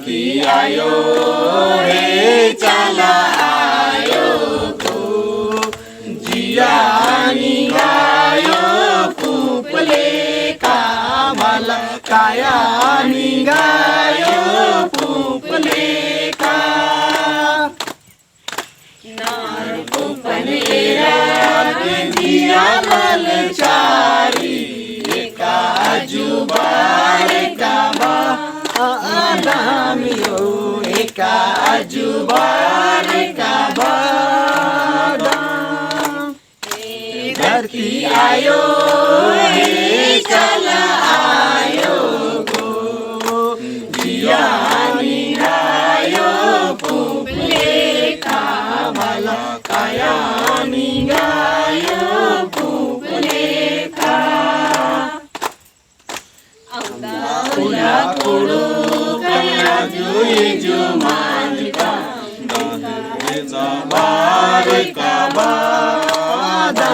धरती आयो रे चला आयो को जिया निघायो पुपले कामाला काया निघायो पुपले का नार पुपलेरा जिया ललचारी एका जुबार का आदामियो एका जुबार का बादाम धरती आयो हे चला आयो गो जिया निघायो पुपले कामाला काया निघायो पुपले का उला कुडू कया जुई जुमान का दहरेजा बार का बादामियो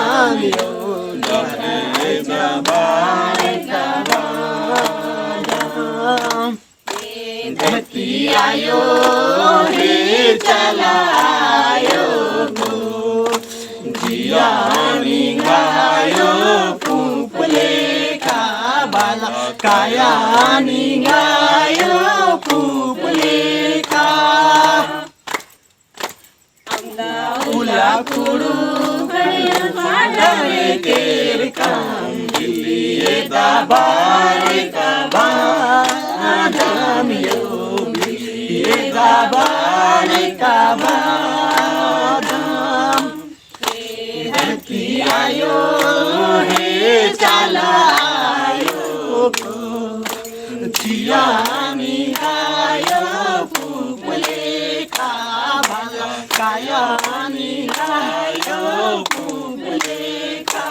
दहरेजा बार का बादाम धरती आयो हे चला आयो गो जिया निघायो पुपले बाला काया निघायो पुपले का उला कुडू डरे केर काम दिलिये दाबार का बादामियो दिलिये दाबार का बादाम धरती आयो हे चला जिया निघायो पुपले का बाला काया निघायो पुपले का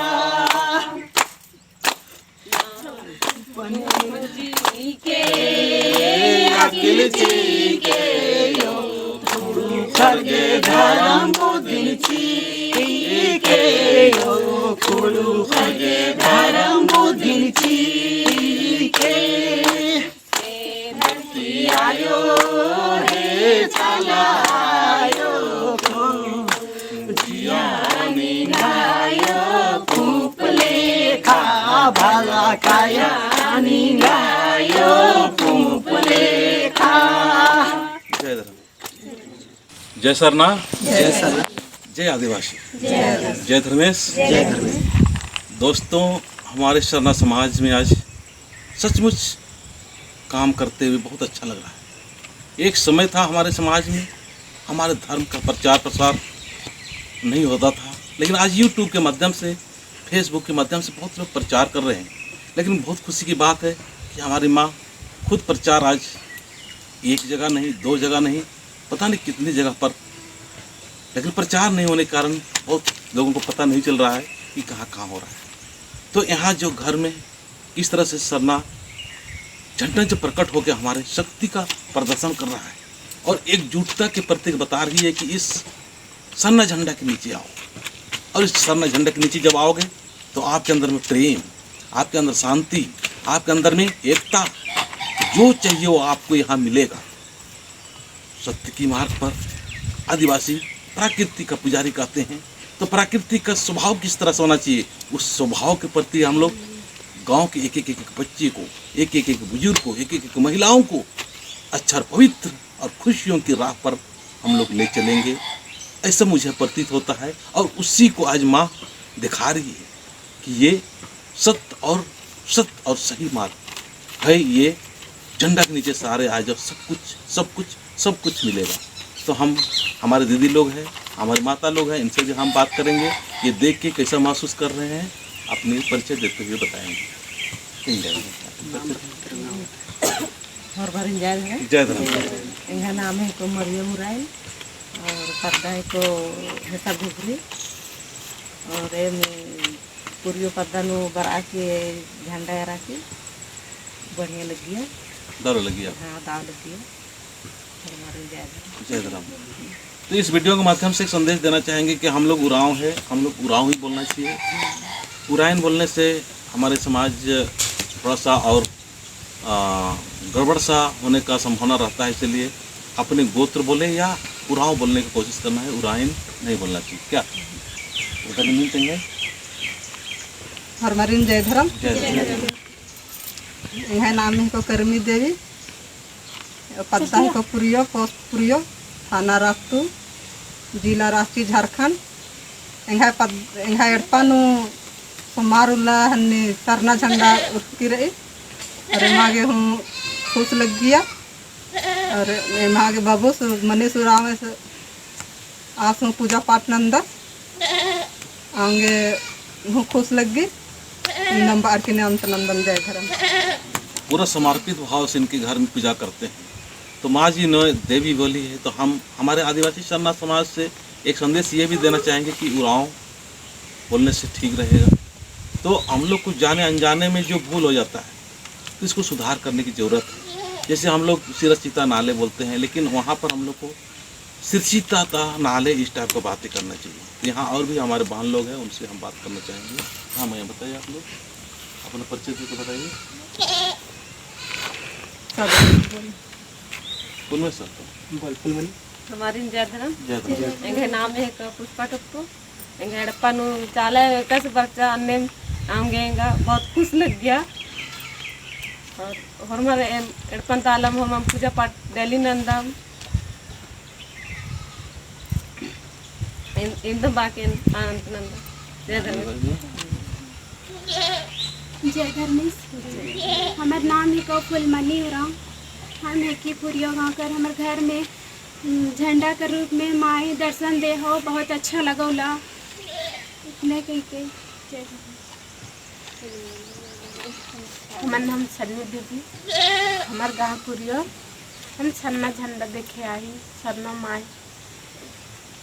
पंजी के अकिल जी के यो गुरु खरगे धर्म बुद्धि जी के यो गुरु खरगे धर्म बुद्धि जी के धरती आयो हे चला आयो को जिया निघायो पुपले का बाला काया निघायो पुपले का। जय सरना, जय सरना, जय आदिवासी, जय धर्मेश, जय धर्मेश। दोस्तों, हमारे सरना समाज में आज सचमुच काम करते हुए बहुत अच्छा लग रहा है। एक समय था हमारे समाज में हमारे धर्म का प्रचार प्रसार नहीं होता था, लेकिन आज यूट्यूब के माध्यम से, फेसबुक के माध्यम से बहुत लोग प्रचार कर रहे हैं। लेकिन बहुत खुशी की बात है कि हमारी माँ खुद प्रचार आज एक जगह नहीं, दो जगह नहीं, पता नहीं कितनी जगह पर, लेकिन प्रचार नहीं होने के कारण बहुत लोगों को पता नहीं चल रहा है कि कहाँ कहाँ हो रहा है। तो यहाँ जो घर में किस तरह से सरना झंडा जो प्रकट होकर हमारे शक्ति का प्रदर्शन कर रहा है और एकजुटता के प्रतीक बता रही है कि इस सरना झंडा के नीचे आओ, और इस सरना झंडा के नीचे जब आओगे तो आपके अंदर में प्रेम, आपके अंदर शांति, आपके अंदर में एकता, जो चाहिए वो आपको यहाँ मिलेगा। सत्य की मार्ग पर आदिवासी प्रकृति का पुजारी कहते हैं, तो प्रकृति का स्वभाव किस तरह से होना चाहिए, उस स्वभाव के प्रति हम लोग गांव के एक एक बच्चे को, एक एक बुजुर्ग को, एक एक महिलाओं को अच्छा पवित्र और खुशियों की राह पर हम लोग ले चलेंगे, ऐसा मुझे प्रतीत होता है। और उसी को आज माँ दिखा रही है कि ये सत्य और सही मार्ग है। ये झंडा के नीचे सारे आज और सब कुछ मिलेगा। तो हम, हमारे दीदी लोग हैं, हमारी माता लोग हैं, इनसे जो हम बात करेंगे, ये देख के कैसा महसूस कर रहे हैं, अपनी परिचय देते हुए बताएंगे। जय धर्म। इनका नाम है को मरियम मुराइल और पद्दा है को हेसा घुघरी और पूरी पद्दा नु बरा के झंडा एरा के बढ़िया लग गया, दाव लग गया। हाँ, दाव लग गया। जय धर्म। तो इस वीडियो के माध्यम से एक संदेश देना चाहेंगे कि हम लोग उरांव है, हम लोग उरांव ही बोलना चाहिए। उरायन बोलने से हमारे समाज थोड़ा सा और गड़बड़ सा होने का संभावना रहता है, इसलिए अपने गोत्र बोले या उरांव बोलने की कोशिश करना है, उराइन नहीं बोलना चाहिए। क्या कहेंगे? हरमरीन जय धर्म। जय यहाँ नाम है को करमी देवी, पत्ता है को पुरियो, पोस्ट पुरियो, थाना रास्तू, जिला रांची, झारखंड। यहाँ एडपानु सोमारुला हन्नी सरना झंडा उठती रही और मागे हूँ खुश लग गया और मागे बाबू मनीष उराव से आस हूँ पूजा पाठ नंदा आगे हूँ खुश लग गई। नंबर के नाम से नंदन जय धर्म। पूरा समर्पित भाव से इनके घर में पूजा करते हैं। तो माँ जी ने देवी बोली है, तो हम हमारे आदिवासी शरणा समाज से एक संदेश ये भी देना चाहेंगे कि उरांव बोलने से ठीक रहेगा। तो हम लोग कुछ जाने अनजाने में जो भूल हो जाता है तो इसको सुधार करने की ज़रूरत है। जैसे हम लोग सिरचिता नाले बोलते हैं, लेकिन वहाँ पर हम लोग को सिरचिता नाले इस टाइप का बातें करना चाहिए। यहाँ और भी हमारे बहन लोग हैं, उनसे हम बात करना चाहेंगे। हाँ मैं बताइए, आप लोग अपना परिचय देकर बताइए। पुनः सर हमारी जय धर्म। जय एंगे नाम है पुष्पा टप्पू। एंगे हड़प्पा नु चाले कस बच्चा अन्य आमगेगा बहुत खुश लग गया और हमारे एडपन तालम हम पूजा पाठ डेली नंदम इंदम बाके आनंद नंद। जय धर्म। जय धर्मेश। हमार नाम है फूलमणि उरांव। हम है कि पुरियो गाँव कर हमारे घर में झंडा के रूप में माई दर्शन दे हो, बहुत अच्छा लगौला। इतने कही के जय हमार नाम सन्नी देवी। हमार गाँव पुरियो। हम सरना झंडा देखे आई, सरना माई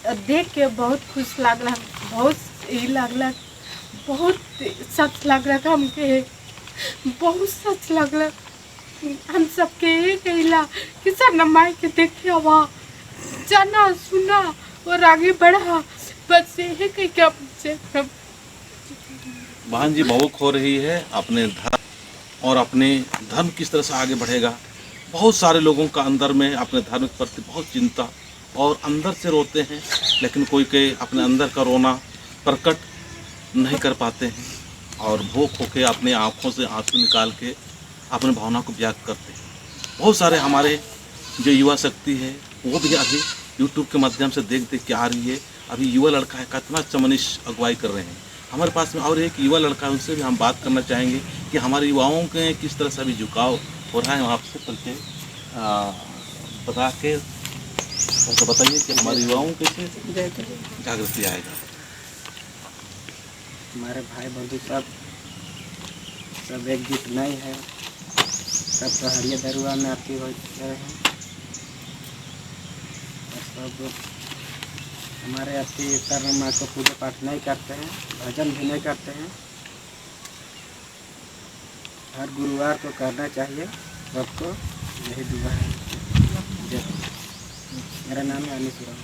और देख के बहुत खुश लगला, बहुत ये लगला, बहुत सच लग रहा हमके, बहुत सच लगला। हम सबके ये कहला कि सरना माई के देखे हवा जाना सुना और आगे बढ़ा, बस यही कह के आपसे बहन जी भावुक हो रही है। अपने धर्म और अपने धर्म किस तरह से आगे बढ़ेगा। बहुत सारे लोगों का अंदर में अपने धर्म के प्रति बहुत चिंता और अंदर से रोते हैं, लेकिन कोई के अपने अंदर का रोना प्रकट नहीं कर पाते हैं और भूख होके अपने आँखों से आंसू निकाल के अपनी भावना को व्यक्त करते हैं। बहुत सारे हमारे जो युवा शक्ति है वो भी अभी यूट्यूब के माध्यम से देख के आ रही है। अभी युवा लड़का है, कितना चमनिश अगुवाई कर रहे हैं। हमारे पास में और एक युवा लड़का है, उनसे भी हम बात करना चाहेंगे कि हमारे युवाओं के किस तरह से अभी झुकाव हो रहा है। आपसे परिचय बता के तो बताइए कि हमारे युवाओं कैसे जागृति आएगा। हमारे भाई बंधु सब एक जुट नहीं है, सब पहाड़िया दरुआ में आती हो रहे हैं और सब हमारे आती शरण माँ को पूजा पाठ नहीं करते हैं, भजन भी नहीं करते हैं। हर गुरुवार को करना चाहिए सबको, यही दुआ है। मेरा नाम है अनीस उरांव,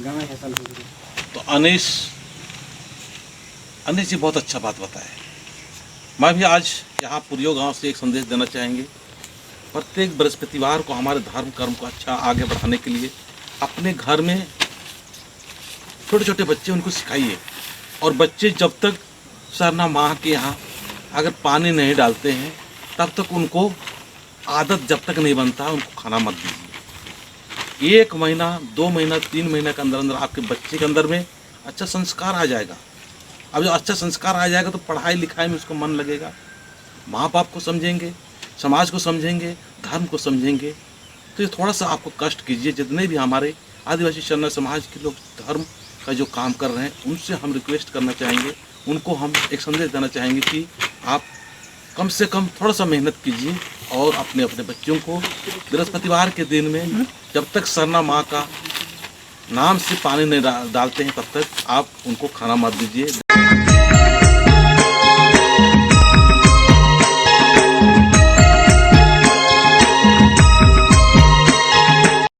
गाँव है सलहुगरी। तो अनीस जी बहुत अच्छा बात बताए। मैं भी आज यहाँ पुरियो गांव से एक संदेश देना चाहेंगे। प्रत्येक बृहस्पतिवार को हमारे धर्म कर्म को अच्छा आगे बढ़ाने के लिए अपने घर में छोटे छोटे बच्चे उनको सिखाइए। और बच्चे जब तक सरना माँ के यहाँ अगर पानी नहीं डालते हैं तब तक उनको आदत जब तक नहीं बनता उनको खाना मत दीजिए। 1 महीना 2 महीना 3 महीना के अंदर अंदर आपके बच्चे के अंदर में अच्छा संस्कार आ जाएगा। अब जब अच्छा संस्कार आ जाएगा तो पढ़ाई लिखाई में उसको मन लगेगा, माँ बाप को समझेंगे, समाज को समझेंगे, धर्म को समझेंगे। तो ये थोड़ा सा आपको कष्ट कीजिए। जितने भी हमारे आदिवासी शरणा समाज के लोग धर्म का जो काम कर रहे हैं उनसे हम रिक्वेस्ट करना चाहेंगे, उनको हम एक संदेश देना चाहेंगे कि आप कम से कम थोड़ा सा मेहनत कीजिए और अपने अपने बच्चों को बृहस्पतिवार के दिन में जब तक सरना माँ का नाम से पानी नहीं डालते हैं तब तक आप उनको खाना मत दीजिए।